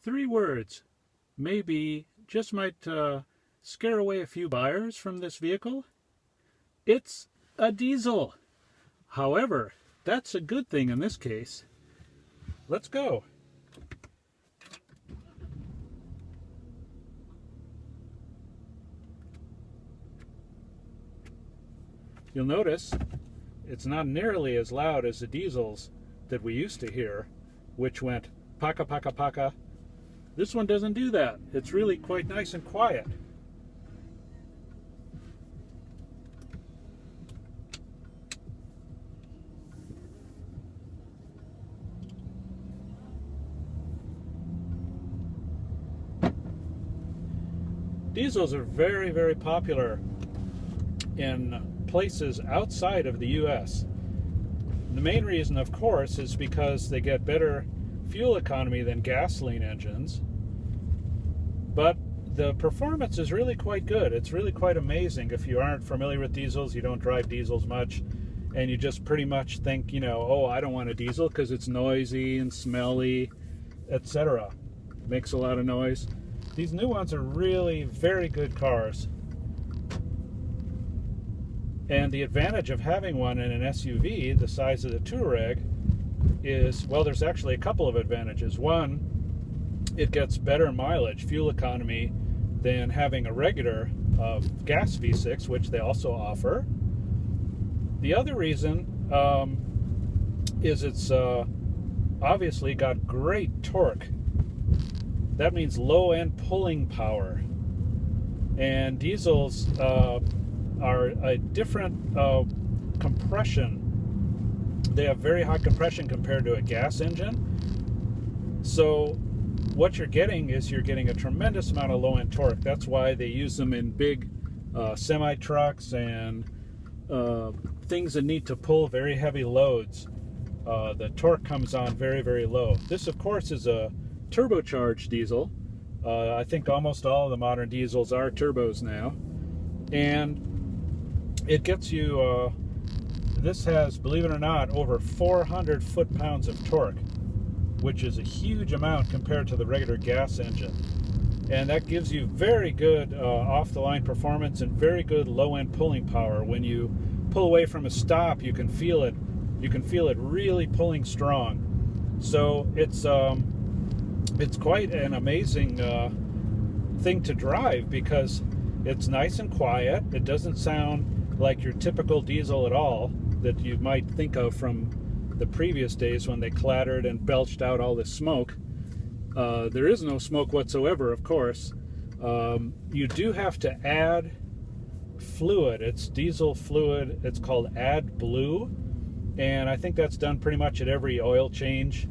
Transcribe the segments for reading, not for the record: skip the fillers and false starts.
Three words, maybe just might scare away a few buyers from this vehicle. It's a diesel. However, that's a good thing in this case. Let's go. You'll notice it's not nearly as loud as the diesels that we used to hear, which went paka paka paka. This one doesn't do that. It's really quite nice and quiet. Diesels are very, very popular in places outside of the US. The main reason, of course, is because they get better fuel economy than gasoline engines, but the performance is really quite good. It's really quite amazing. If you aren't familiar with diesels, you don't drive diesels much, and you just pretty much think, you know, oh, I don't want a diesel because it's noisy and smelly, etc. Makes a lot of noise. These new ones are really very good cars. And the advantage of having one in an SUV the size of the Touareg is, well, there's actually a couple of advantages. One, it gets better mileage, fuel economy, than having a regular gas V6, which they also offer. The other reason is it's obviously got great torque. That means low-end pulling power. And diesels are a different compression. They have very high compression compared to a gas engine. So what you're getting is you're getting a tremendous amount of low-end torque. That's why they use them in big semi-trucks and things that need to pull very heavy loads. The torque comes on very, very low. This, of course, is a turbocharged diesel. I think almost all of the modern diesels are turbos now. And it gets you, this has, believe it or not, over 400 foot-pounds of torque, which is a huge amount compared to the regular gas engine. And that gives you very good off-the-line performance and very good low-end pulling power. When you pull away from a stop, you can feel it. You can feel it really pulling strong. So it's quite an amazing thing to drive because it's nice and quiet. It doesn't sound like your typical diesel at all that you might think of from the previous days when they clattered and belched out all this smoke. There is no smoke whatsoever, of course. You do have to add fluid. It's diesel fluid. It's called AdBlue, and I think that's done pretty much at every oil change.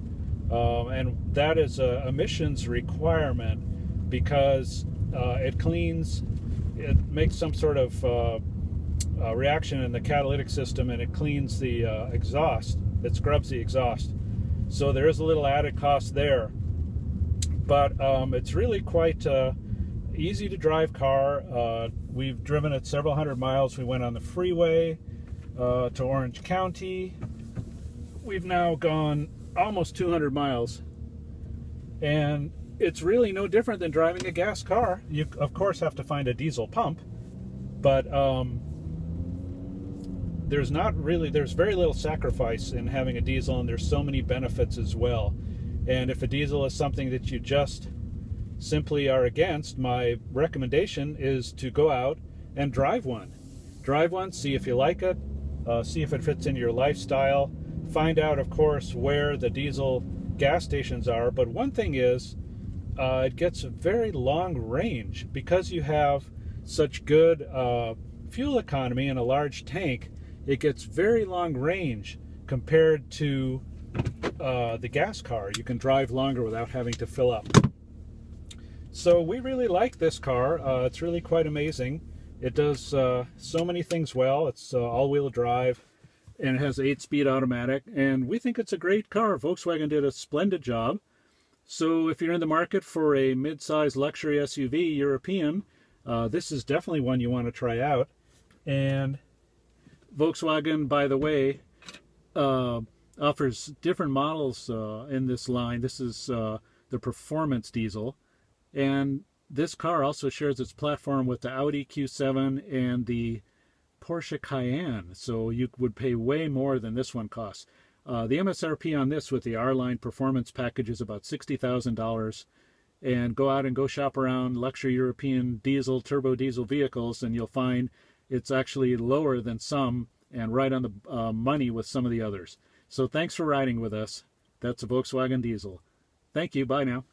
And that is an emissions requirement because it cleans, it makes some sort of reaction in the catalytic system, and it cleans the exhaust. It scrubs the exhaust. So there is a little added cost there. But it's really quite easy to drive car. We've driven it several hundred miles. We went on the freeway to Orange County. We've now gone almost 200 miles. And it's really no different than driving a gas car. You, of course, have to find a diesel pump. But there's very little sacrifice in having a diesel, and there's so many benefits as well. And if a diesel is something that you just simply are against, my recommendation is to go out and drive one. Drive one, see if you like it, see if it fits into your lifestyle. Find out, of course, where the diesel gas stations are. But one thing is, it gets a very long range. Because you have such good fuel economy and a large tank, it gets very long range compared to the gas car. You can drive longer without having to fill up. So we really like this car. It's really quite amazing. It does so many things well. It's all-wheel drive, and it has 8-speed automatic, and we think it's a great car. Volkswagen did a splendid job. So if you're in the market for a mid-size luxury SUV, European, this is definitely one you want to try out. And Volkswagen, by the way, offers different models in this line. This is the performance diesel. And this car also shares its platform with the Audi Q7 and the Porsche Cayenne, so you would pay way more than this one costs. The MSRP on this with the R-Line performance package is about $60,000. And go out and go shop around luxury European diesel, turbo diesel vehicles, and you'll find it's actually lower than some and right on the money with some of the others. So thanks for riding with us. That's a Volkswagen diesel. Thank you. Bye now.